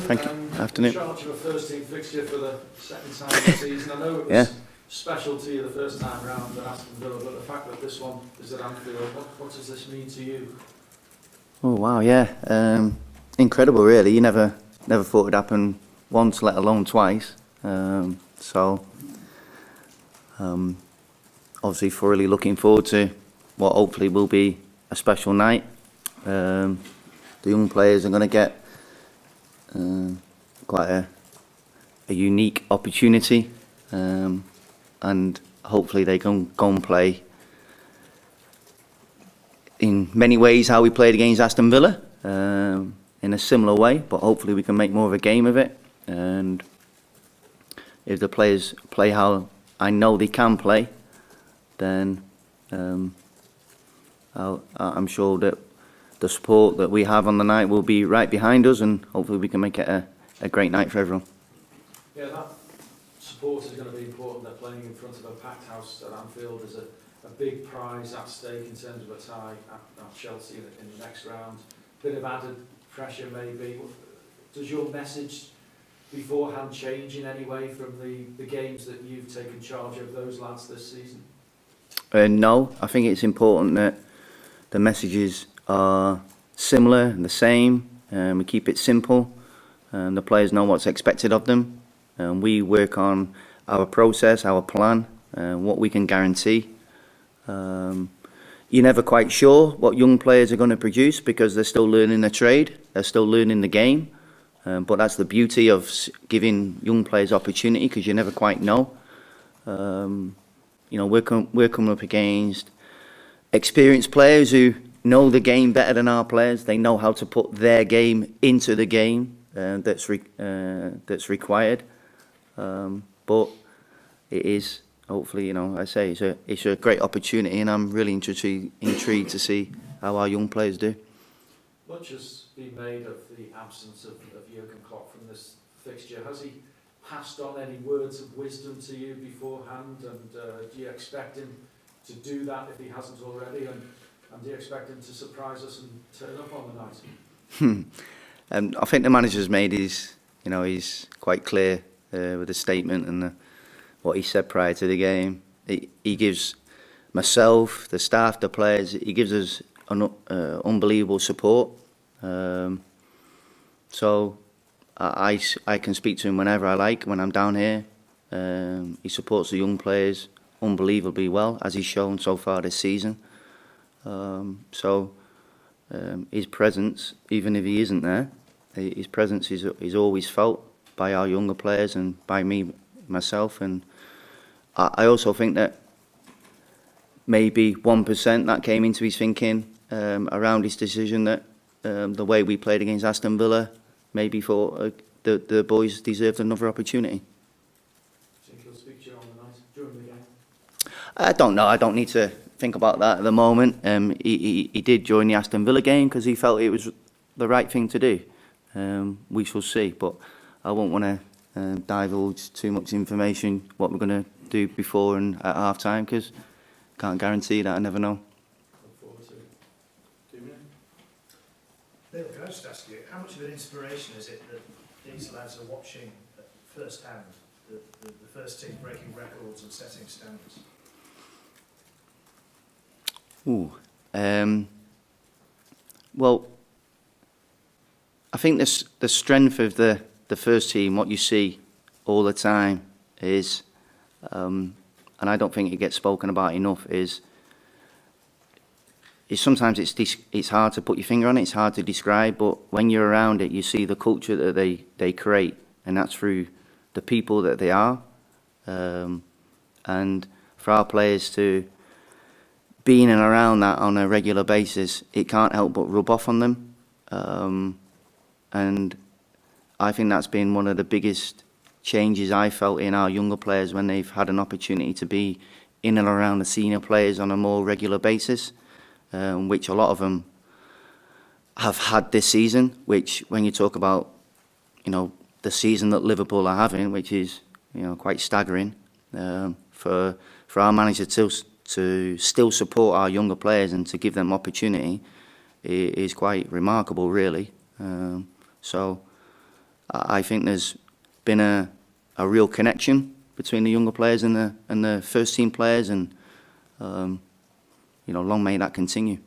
Thank you. Afternoon. In charge of a first team fixture for the second time this season. I know it was special to you the first time round at Aston Villa, but the fact that this one is at Anfield, what does this mean to you? Oh wow, yeah, incredible really. You never thought it'd happen once, let alone twice. Obviously thoroughly looking forward to what hopefully will be a special night. The young players are going to get quite a unique opportunity, and hopefully they can go and play in many ways how we played against Aston Villa, in a similar way, but hopefully we can make more of a game of it. And if the players play how I know they can play, then I'm sure that the support that we have on the night will be right behind us, and hopefully we can make it a great night for everyone. Yeah, that support is going to be important. They're playing in front of a packed house at Anfield. There's a big prize at stake in terms of a tie at Chelsea in the next round. Bit of added pressure maybe. Does your message beforehand change in any way from the games that you've taken charge of those lads this season? No, I think it's important that the messages are similar and the same. We keep it simple. The players know what's expected of them. We work on our process, our plan, what we can guarantee. You're never quite sure what young players are going to produce because they're still learning the trade, they're still learning the game. But that's the beauty of giving young players opportunity, because you never quite know. We're coming up against experienced players who know the game better than our players. They know how to put their game into the game that's required. But it is hopefully, I say it's a great opportunity, and I'm really intrigued to see how our young players do. Much has been made of the absence of Jurgen Klopp from this fixture. Has he passed on any words of wisdom to you beforehand, and do you expect him to do that if he hasn't already, and do you expect him to surprise us and turn up on the night? I think the manager's made he's quite clear with the statement and what he said prior to the game. He gives myself, the staff, the players, he gives us unbelievable support. So I can speak to him whenever I like when I'm down here. He supports the young players unbelievably well, as he's shown so far this season. His presence, even if he isn't there, his presence is always felt by our younger players and by myself. And I also think that maybe 1% that came into his thinking around his decision that the way we played against Aston Villa, maybe for the boys deserved another opportunity. Do you think he'll speak to you on the night during the game? I don't know. I don't need to think about that at the moment. He did join the Aston Villa game because he felt it was the right thing to do. We shall see, but I won't want to divulge too much information what we're going to do before and at half time, because can't guarantee that. I never know. Look forward to it. 2 minutes. Neil, can I just ask you, how much of an inspiration is it that these lads are watching first hand, the first team breaking records and setting standards? Well, I think the strength of the first team, what you see all the time is, and I don't think it gets spoken about enough, is sometimes it's hard to put your finger on it, it's hard to describe, but when you're around it, you see the culture that they create, and that's through the people that they are. And for our players to be in and around that on a regular basis, it can't help but rub off on them. And I think that's been one of the biggest changes I felt in our younger players when they've had an opportunity to be in and around the senior players on a more regular basis, which a lot of them have had this season, which when you talk about, the season that Liverpool are having, which is, quite staggering, for our manager to still support our younger players and to give them opportunity is quite remarkable, really. So I think there's been a real connection between the younger players and the first team players, and long may that continue.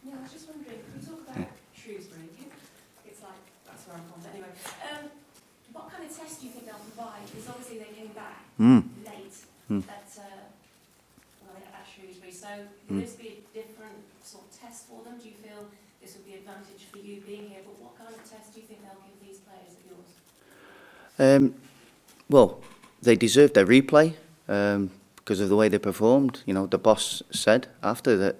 Yeah, I was just wondering, can we talk about Shrewsbury? It's like, that's where I'm from, but anyway. What kind of test do you think they'll provide? Because obviously they came back late at Shrewsbury, so will this be a different sort of test for them? Do you feel this would be an advantage for you being here, but what kind of test do you think they'll give these players of yours? Well, they deserved their replay because of the way they performed. The boss said after that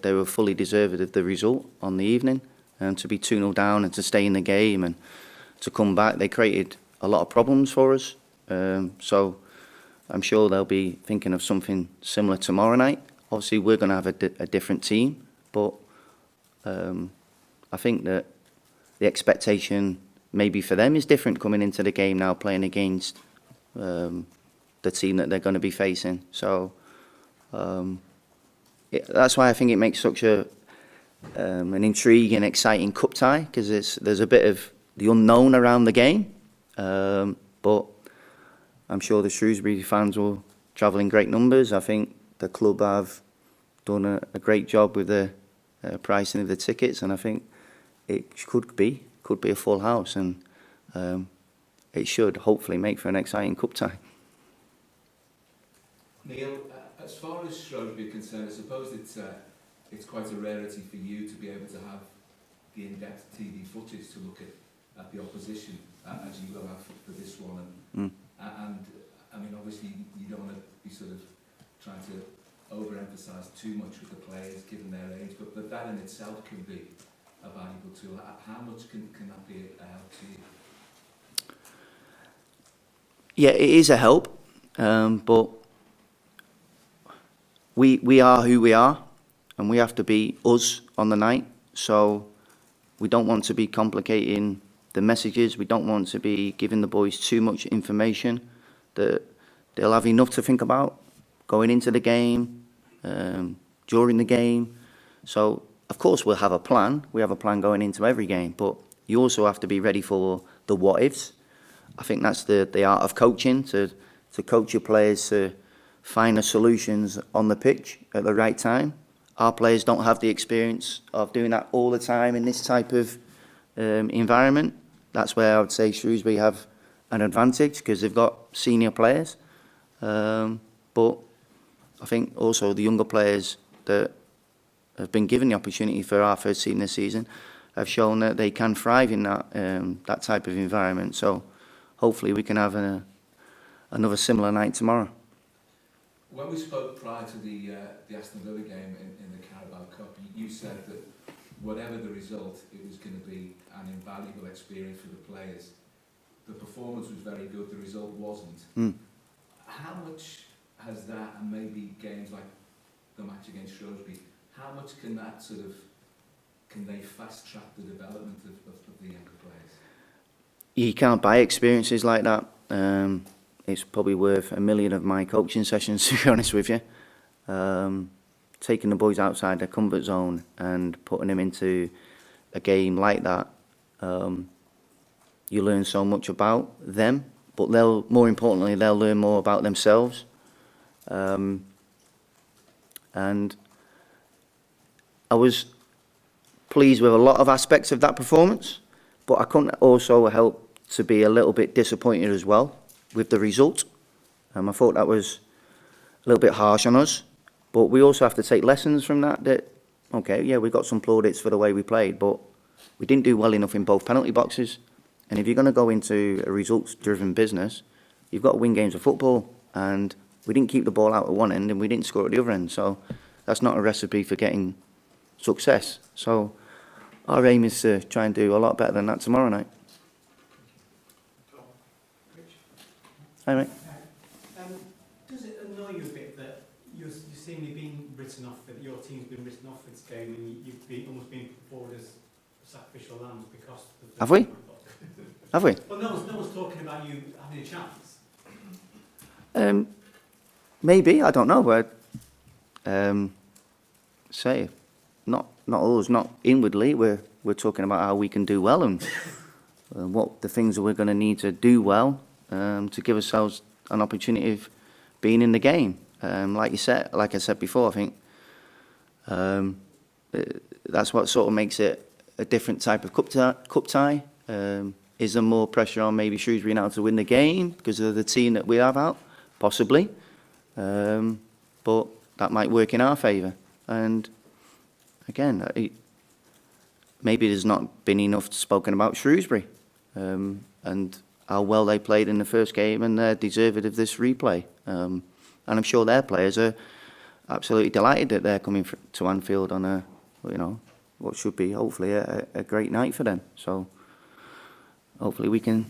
they were fully deserved of the result on the evening, and to be 2-0 down and to stay in the game and to come back, they created a lot of problems for us. So I'm sure they'll be thinking of something similar tomorrow night. Obviously, we're going to have a different team, but I think that the expectation maybe for them is different coming into the game now, playing against the team that they're going to be facing. So that's why I think it makes such an intriguing, exciting cup tie, because there's a bit of the unknown around the game. But I'm sure the Shrewsbury fans will travel in great numbers. I think the club have done a great job with the pricing of the tickets, and I think it could be a full house, and it should hopefully make for an exciting cup tie. Neil, as far as Shrewsbury are concerned, I suppose it's quite a rarity for you to be able to have the in-depth TV footage to look at the opposition, as you will have for this one. And I mean, obviously, you don't want to be sort of trying to overemphasise too much with the players, given their age, but that in itself can be a valuable tool. How much can that be a help to you? Yeah, it is a help, but we are who we are, and we have to be us on the night. So we don't want to be complicating the messages. We don't want to be giving the boys too much information. That they'll have enough to think about going into the game, during the game. So of course we'll have a plan. We have a plan going into every game, but you also have to be ready for the what ifs. I think that's the art of coaching, to coach your players to find the solutions on the pitch at the right time. Our players don't have the experience of doing that all the time in this type of environment. That's where I would say Shrewsbury have an advantage, because they've got senior players. But I think also the younger players that have been given the opportunity for our first team this season have shown that they can thrive in that type of environment. So hopefully we can have another similar night tomorrow. When we spoke prior to the Aston Villa game in the Carabao Cup, you said that whatever the result, it was going to be an invaluable experience for the players. The performance was very good, the result wasn't. How much has that, and maybe games like the match against Shrewsbury, how much can they fast track the development of the younger players? You can't buy experiences like that. It's probably worth 1 million of my coaching sessions, to be honest with you. Taking the boys outside their comfort zone and putting them into a game like that, you learn so much about them, but more importantly, they'll learn more about themselves. And I was pleased with a lot of aspects of that performance, but I couldn't also help to be a little bit disappointed as well with the result. I thought that was a little bit harsh on us, but we also have to take lessons from that, okay, yeah, we got some plaudits for the way we played, but we didn't do well enough in both penalty boxes. And if you're going to go into a results-driven business, you've got to win games of football, and we didn't keep the ball out at one end and we didn't score at the other end, so that's not a recipe for getting success. So our aim is to try and do a lot better than that tomorrow night. Hi, mate. Does it annoy you a bit that you're seemingly being written off, that your team's been written off for this game, and you've almost been put forward as sacrificial lambs because of the... Have we? Have we? Well, no one's talking about you having a chance. Maybe, I don't know, but say not us, not inwardly. We're we're talking about how we can do well and what the things that we're going to need to do well to give ourselves an opportunity of being in the game. Like I said before, I think that's what sort of makes it a different type of cup tie. Is there more pressure on maybe Shrewsbury now to win the game because of the team that we have out? Possibly. But that might work in our favour. And again, maybe there's not been enough spoken about Shrewsbury and how well they played in the first game, and they're deserving of this replay. And I'm sure their players are absolutely delighted that they're coming to Anfield on a, what should be hopefully a great night for them. So hopefully we can,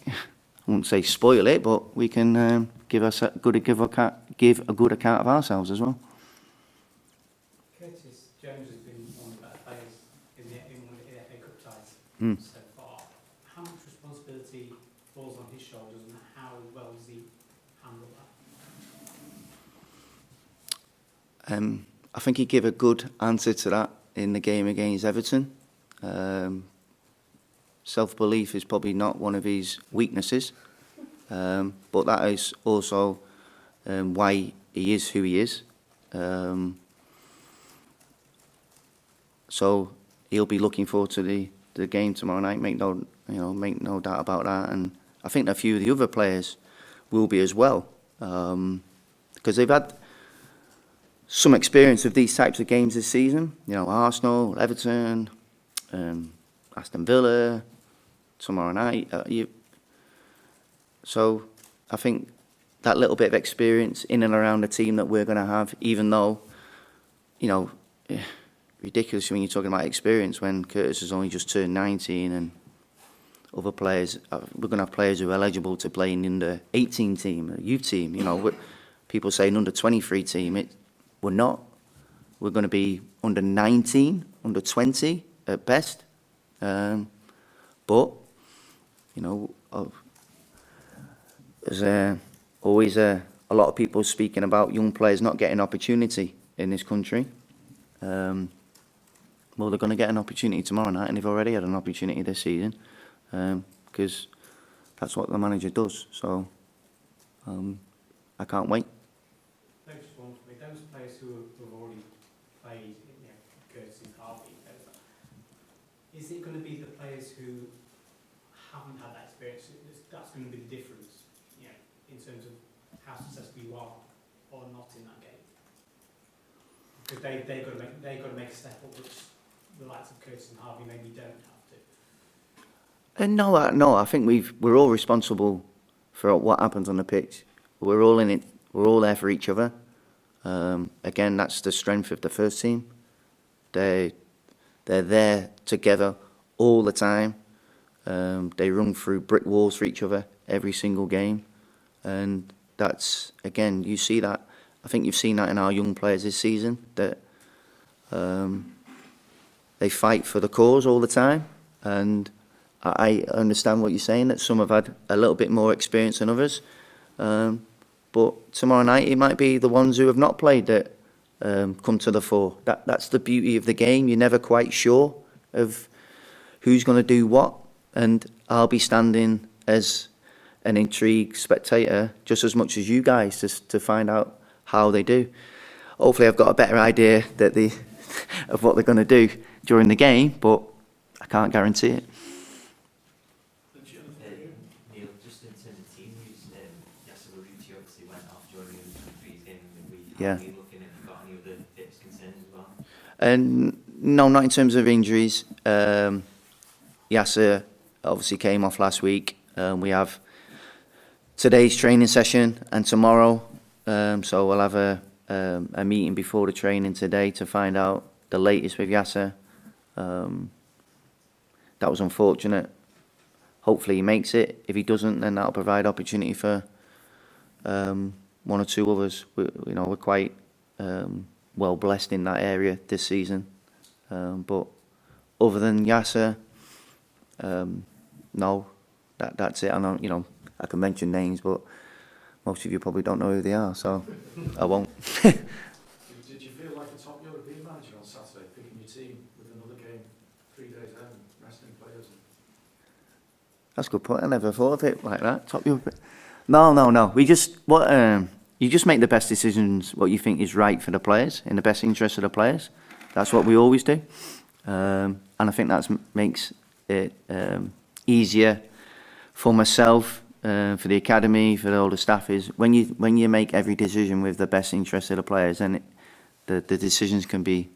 I won't say spoil it, but we can give a good account of ourselves as well. Curtis Jones has been one of the better players in one of the FA Cup ties so far. How much responsibility falls on his shoulders, and how well does he handle that? I think he gave a good answer to that in the game against Everton. Self-belief is probably not one of his weaknesses, but that is also why he is who he is. So he'll be looking forward to the game tomorrow night. Make no doubt about that. And I think a few of the other players will be as well, because they've had some experience of these types of games this season. Arsenal, Everton, Aston Villa, tomorrow night. So I think that little bit of experience in and around the team that we're going to have, even though, ridiculous when you're talking about experience when Curtis has only just turned 19 and other players, we're going to have players who are eligible to play in the 18 team, a youth team. People say an under-23 team. We're not. We're going to be under 19, under 20 at best. But, there's always a lot of people speaking about young players not getting opportunity in this country. Well, they're going to get an opportunity tomorrow night, and they've already had an opportunity this season, because that's what the manager does. So I can't wait. Those ones, those players who have already played, Curtis and Harvey, is it going to be the players who haven't had that experience that's going to be the difference, in terms of how successful you are or not in that game? Because they've got to make a step up, which the likes of Curtis and Harvey maybe don't have to. No, I think we're all responsible for what happens on the pitch. We're all in it. We're all there for each other. Again, that's the strength of the first team. They're there together all the time. They run through brick walls for each other every single game, and that's, again, you see that. I think you've seen that in our young players this season, that they fight for the cause all the time. And I understand what you're saying, that some have had a little bit more experience than others. But tomorrow night, it might be the ones who have not played that come to the fore. That's the beauty of the game. You're never quite sure of who's going to do what. And I'll be standing as an intrigued spectator just as much as you guys to find out how they do. Hopefully I've got a better idea of what they're going to do during the game, but I can't guarantee it. Neil, just in terms of team news, Yasser obviously went off during the Under-23s game in the week. Yeah. How are you looking? Have you got any other bits concerns as well? No, not in terms of injuries. Yasser obviously came off last week. We have today's training session and tomorrow, so we'll have a meeting before the training today to find out the latest with Yasser. That was unfortunate. Hopefully he makes it. If he doesn't, then that'll provide opportunity for one or two others. We're quite well blessed in that area this season. But other than Yasser, no, that's it. I know, I can mention names, but most of you probably don't know who they are, so I won't. Did you feel like a top European manager on Saturday, picking your team with another game 3 days That's a good point. I never thought of it like that. Top you up. No. We just you just make the best decisions. What you think is right for the players, in the best interest of the players. That's what we always do, and I think that makes it easier for myself, for the academy, for all the staff. Is when you make every decision with the best interest of the players, then the decisions can be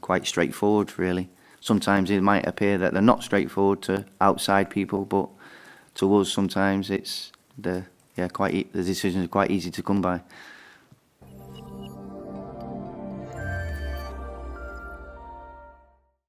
quite straightforward, really. Sometimes it might appear that they're not straightforward to outside people, but to us sometimes it's the decisions are quite easy to come by.